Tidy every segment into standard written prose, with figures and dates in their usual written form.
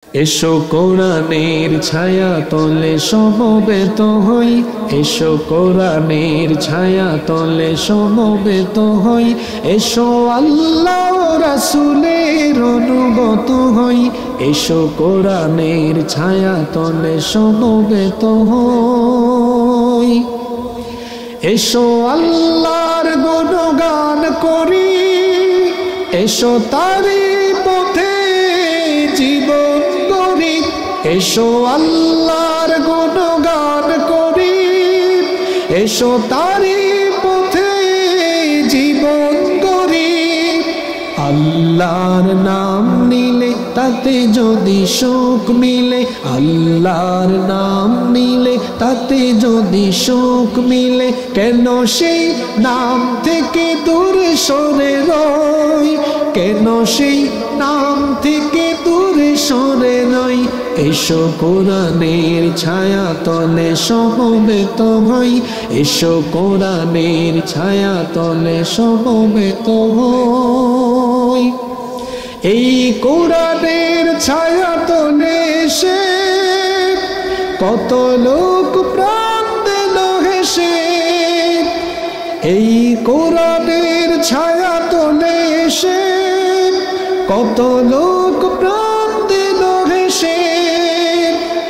এসো কোরআনের ছায়া তলে সমবেত হই, এসো কোরআনের ছায়া তলে সমবেত হই, এসো আল্লাহ রাসূলের অনুগত হই, এসো কোরআনের ছায়া তলে সমবেত হই। এসো আল্লাহর গুণগান করি, এসো তারি পথে জীবন গড়ি, এসো আল্লাহর গুণগান করি, এসো তারি পথে জীবন গড়ি। আল্লাহর নাম নিলে তাতে যদি সুখ মিলে, আল্লাহর নাম নিলে তাতে যদি সুখ মিলে, কেন সেই নাম থেকে দূরে সরে রই, কেন সেই নাম থেকে দূরে সরে রই। এসো কোরআনের ছায়া তলে সমবেত হই, এসো কোরআনের ছায়া তলে সমবেত হই। এই কোরআনের ছায়া তলে এসে কত লোক প্রাণ দিল হেসে, এই কোরআনের ছায়া তলে এসে কত লোক প্রাণ দিল হেসে।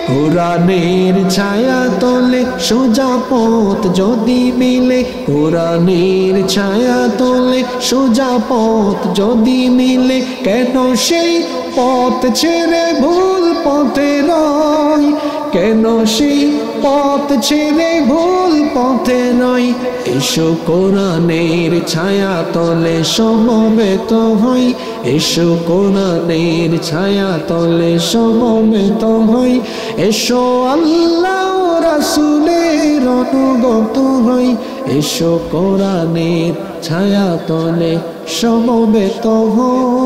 কোরআনের ছায়া তলে সোজা পথ যদি মিলে, কোরআনের ছায়া তলে সোজা পথ যদি মিলে, কেন সেই পথ ছেড়ে ভুল পথে রই, কেন সেই পথ ছেড়ে ভুল পথে নয়। এসো কোরআনের ছায়া তলে সমবেত হই, এসো কোরআনের ছায়া তলে সমবেত হই, এসো আল্লাহ রাসূলের অনুগত হই, এসো কোরআনের ছায়া তলে সমবেত হই।